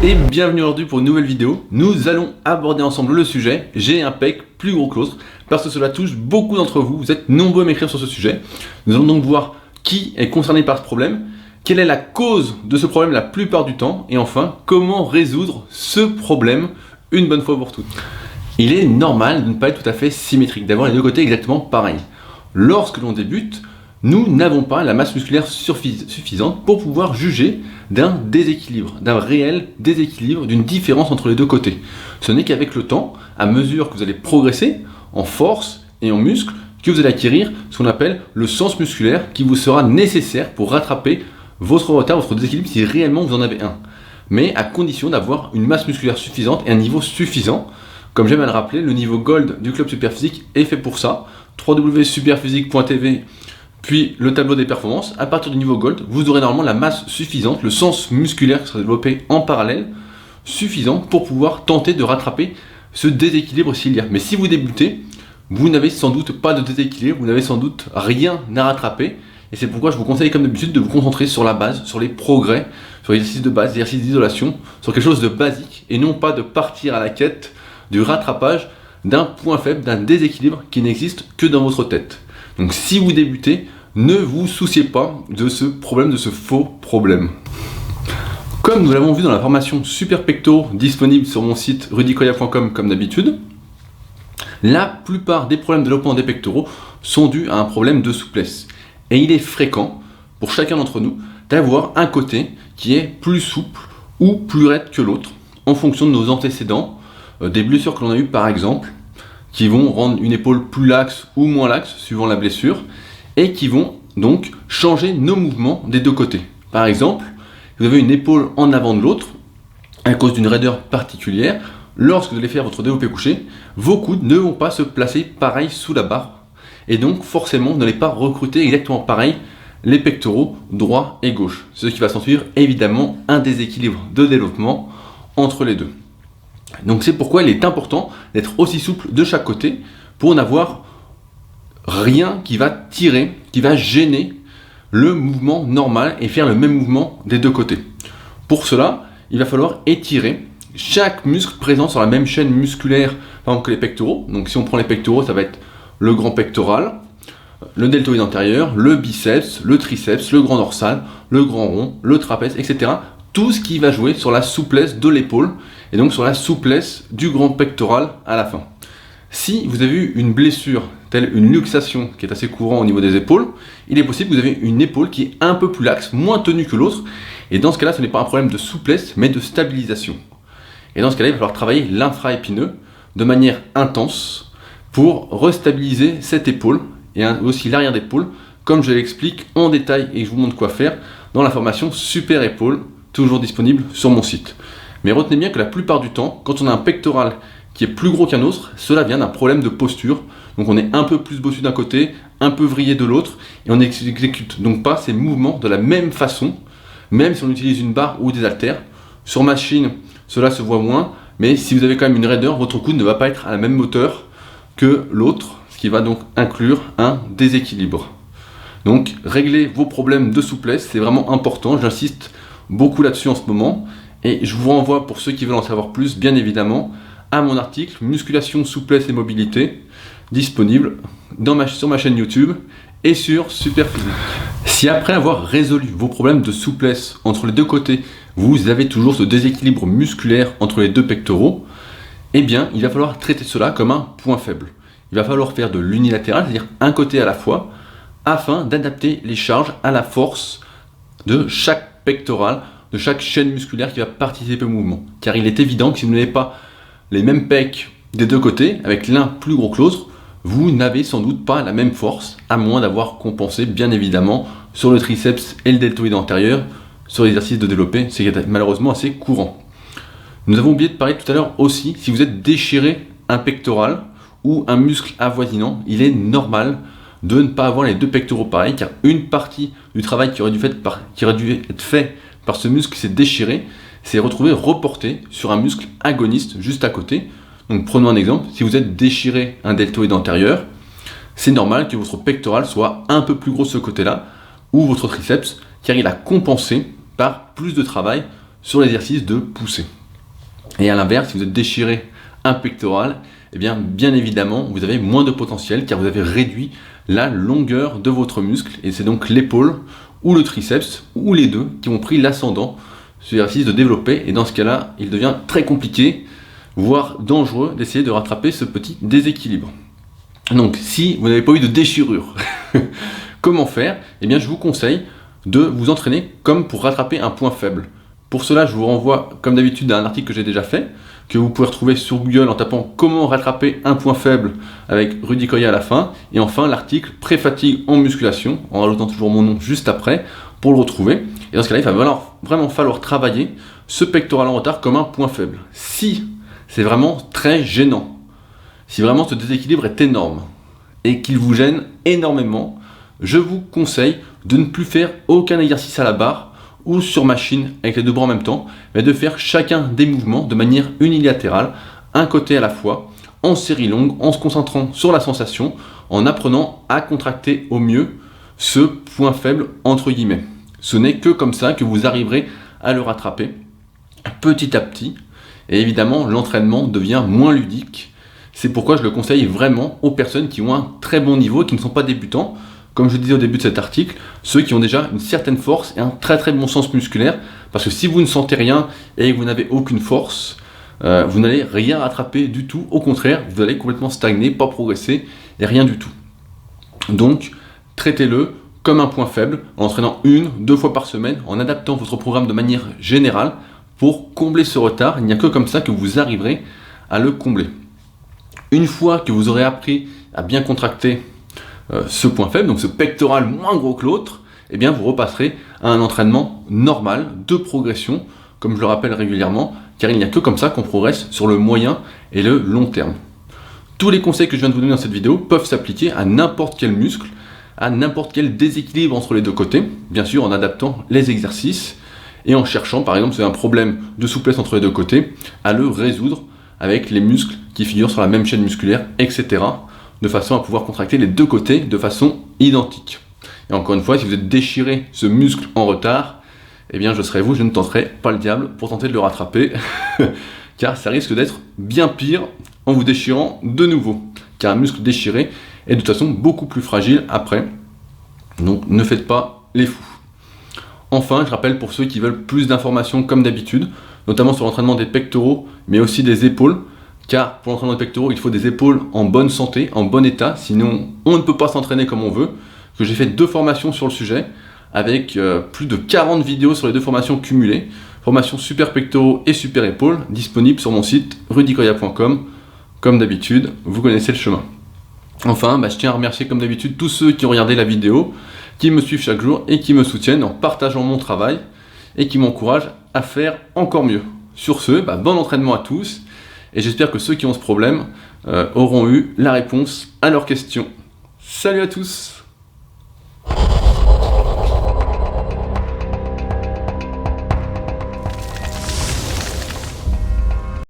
Et bienvenue aujourd'hui pour une nouvelle vidéo. Nous allons aborder ensemble le sujet j'ai un pec plus gros que l'autre, parce que cela touche beaucoup d'entre vous. Vous êtes nombreux à m'écrire sur ce sujet. Nous allons donc voir qui est concerné par ce problème, quelle est la cause de ce problème la plupart du temps, et enfin comment résoudre ce problème une bonne fois pour toutes. Il est normal de ne pas être tout à fait symétrique, d'avoir les deux côtés exactement pareils. Lorsque l'on débute, nous n'avons pas la masse musculaire suffisante pour pouvoir juger d'un déséquilibre, d'un réel déséquilibre, d'une différence entre les deux côtés. Ce n'est qu'avec le temps, à mesure que vous allez progresser en force et en muscle, que vous allez acquérir ce qu'on appelle le sens musculaire qui vous sera nécessaire pour rattraper votre retard, votre déséquilibre si réellement vous en avez un. Mais à condition d'avoir une masse musculaire suffisante et un niveau suffisant. Comme j'aime à le rappeler, le niveau Gold du club Superphysique est fait pour ça. www.superphysique.tv puis le tableau des performances. À partir du niveau Gold, vous aurez normalement la masse suffisante, le sens musculaire qui sera développé en parallèle, suffisant pour pouvoir tenter de rattraper ce déséquilibre s'il y a. Mais si vous débutez, vous n'avez sans doute pas de déséquilibre, vous n'avez sans doute rien à rattraper. Et c'est pourquoi je vous conseille comme d'habitude de vous concentrer sur la base, sur les progrès, sur les exercices de base, les exercices d'isolation, sur quelque chose de basique, et non pas de partir à la quête du rattrapage d'un point faible, d'un déséquilibre qui n'existe que dans votre tête. Donc si vous débutez, ne vous souciez pas de ce problème, de ce faux problème. Comme nous l'avons vu dans la formation Super Pectoraux disponible sur mon site rudykoya.com comme d'habitude, la plupart des problèmes de développement des pectoraux sont dus à un problème de souplesse. Et il est fréquent pour chacun d'entre nous d'avoir un côté qui est plus souple ou plus raide que l'autre en fonction de nos antécédents, des blessures que l'on a eues par exemple, qui vont rendre une épaule plus laxe ou moins laxe suivant la blessure, et qui vont donc changer nos mouvements des deux côtés. Par exemple, vous avez une épaule en avant de l'autre, à cause d'une raideur particulière, lorsque vous allez faire votre développé couché, vos coudes ne vont pas se placer pareil sous la barre, et donc forcément vous n'allez pas recruter exactement pareil les pectoraux droit et gauche, ce qui va s'en suivre évidemment un déséquilibre de développement entre les deux. Donc c'est pourquoi il est important d'être aussi souple de chaque côté pour n'avoir rien qui va tirer, qui va gêner le mouvement normal et faire le même mouvement des deux côtés. Pour cela, il va falloir étirer chaque muscle présent sur la même chaîne musculaire, par exemple que les pectoraux. Donc si on prend les pectoraux, ça va être le grand pectoral, le deltoïde antérieur, le biceps, le triceps, le grand dorsal, le grand rond, le trapèze, etc. Tout ce qui va jouer sur la souplesse de l'épaule et donc sur la souplesse du grand pectoral à la fin. Si vous avez eu une blessure telle une luxation qui est assez courant au niveau des épaules, il est possible que vous avez une épaule qui est un peu plus laxe, moins tenue que l'autre, et dans ce cas-là, ce n'est pas un problème de souplesse, mais de stabilisation. Et dans ce cas-là, il va falloir travailler l'infraépineux de manière intense pour restabiliser cette épaule et aussi l'arrière d'épaule, comme je l'explique en détail et je vous montre quoi faire dans la formation Super Épaule, toujours disponible sur mon site. Mais retenez bien que la plupart du temps, quand on a un pectoral qui est plus gros qu'un autre, cela vient d'un problème de posture. Donc on est un peu plus bossu d'un côté, un peu vrillé de l'autre, et on n'exécute donc pas ces mouvements de la même façon, même si on utilise une barre ou des haltères. Sur machine, cela se voit moins, mais si vous avez quand même une raideur, votre coude ne va pas être à la même hauteur que l'autre, ce qui va donc inclure un déséquilibre. Donc régler vos problèmes de souplesse, c'est vraiment important, j'insiste beaucoup là-dessus en ce moment, et je vous renvoie pour ceux qui veulent en savoir plus, bien évidemment, à mon article Musculation, souplesse et mobilité, disponible sur ma chaîne YouTube et sur Superphysique. Si après avoir résolu vos problèmes de souplesse entre les deux côtés, vous avez toujours ce déséquilibre musculaire entre les deux pectoraux, eh bien il va falloir traiter cela comme un point faible. Il va falloir faire de l'unilatéral, c'est-à-dire un côté à la fois, afin d'adapter les charges à la force de chaque pectoral, de chaque chaîne musculaire qui va participer au mouvement. Car il est évident que si vous n'avez pas les mêmes pecs des deux côtés, avec l'un plus gros que l'autre, vous n'avez sans doute pas la même force, à moins d'avoir compensé bien évidemment sur le triceps et le deltoïde antérieur, sur l'exercice de développé, c'est malheureusement assez courant. Nous avons oublié de parler tout à l'heure aussi, si vous êtes déchiré un pectoral ou un muscle avoisinant, il est normal de ne pas avoir les deux pectoraux pareils, car une partie du travail qui aurait dû être fait par ce muscle qui s'est déchiré, c'est retrouvé reporté sur un muscle agoniste juste à côté. Donc prenons un exemple, si vous êtes déchiré un deltoïde antérieur, c'est normal que votre pectoral soit un peu plus gros de ce côté-là, ou votre triceps, car il a compensé par plus de travail sur l'exercice de poussée. Et à l'inverse, si vous êtes déchiré un pectoral, eh bien évidemment, vous avez moins de potentiel car vous avez réduit la longueur de votre muscle. Et c'est donc l'épaule ou le triceps ou les deux qui ont pris l'ascendant sur l'exercice de développer. Et dans ce cas-là, il devient très compliqué, voire dangereux, d'essayer de rattraper ce petit déséquilibre. Donc, si vous n'avez pas eu de déchirure, comment faire? Eh bien, je vous conseille de vous entraîner comme pour rattraper un point faible. Pour cela, je vous renvoie, comme d'habitude, à un article que j'ai déjà fait, que vous pouvez retrouver sur Google en tapant « Comment rattraper un point faible » avec Rudy Koya à la fin. Et enfin, l'article « Pré-fatigue en musculation » en rajoutant toujours mon nom juste après pour le retrouver. Et dans ce cas-là, il va vraiment falloir travailler ce pectoral en retard comme un point faible. Si c'est vraiment très gênant, si vraiment ce déséquilibre est énorme et qu'il vous gêne énormément, je vous conseille de ne plus faire aucun exercice à la barre ou sur machine avec les deux bras en même temps, mais de faire chacun des mouvements de manière unilatérale, un côté à la fois, en série longue, en se concentrant sur la sensation, en apprenant à contracter au mieux ce point faible entre guillemets. Ce n'est que comme ça que vous arriverez à le rattraper petit à petit, et évidemment l'entraînement devient moins ludique. C'est pourquoi je le conseille vraiment aux personnes qui ont un très bon niveau et qui ne sont pas débutants. Comme je disais au début de cet article, ceux qui ont déjà une certaine force et un très très bon sens musculaire, parce que si vous ne sentez rien et que vous n'avez aucune force, vous n'allez rien rattraper du tout, au contraire, vous allez complètement stagner, pas progresser et rien du tout. Donc, traitez-le comme un point faible, en entraînant 1-2 fois par semaine, en adaptant votre programme de manière générale pour combler ce retard. Il n'y a que comme ça que vous arriverez à le combler. Une fois que vous aurez appris à bien contracter ce point faible, donc ce pectoral moins gros que l'autre, eh bien vous repasserez à un entraînement normal de progression, comme je le rappelle régulièrement, car il n'y a que comme ça qu'on progresse sur le moyen et le long terme. Tous les conseils que je viens de vous donner dans cette vidéo peuvent s'appliquer à n'importe quel muscle, à n'importe quel déséquilibre entre les deux côtés, bien sûr en adaptant les exercices et en cherchant, par exemple, si vous avez un problème de souplesse entre les deux côtés, à le résoudre avec les muscles qui figurent sur la même chaîne musculaire, etc., de façon à pouvoir contracter les deux côtés de façon identique. Et encore une fois, si vous êtes déchiré ce muscle en retard, eh bien je serai vous, je ne tenterai pas le diable pour tenter de le rattraper, car ça risque d'être bien pire en vous déchirant de nouveau, car un muscle déchiré est de toute façon beaucoup plus fragile après, donc ne faites pas les fous. Enfin, je rappelle pour ceux qui veulent plus d'informations comme d'habitude, notamment sur l'entraînement des pectoraux, mais aussi des épaules, car pour l'entraînement des pectoraux, il faut des épaules en bonne santé, en bon état, sinon on ne peut pas s'entraîner comme on veut. Que j'ai fait 2 formations sur le sujet, avec plus de 40 vidéos sur les 2 formations cumulées, formation super pectoraux et super épaules, disponible sur mon site rudykoya.com. Comme d'habitude, vous connaissez le chemin. Enfin, je tiens à remercier comme d'habitude tous ceux qui ont regardé la vidéo, qui me suivent chaque jour et qui me soutiennent en partageant mon travail et qui m'encouragent à faire encore mieux. Sur ce, bon entraînement à tous. Et j'espère que ceux qui ont ce problème auront eu la réponse à leurs questions. Salut à tous!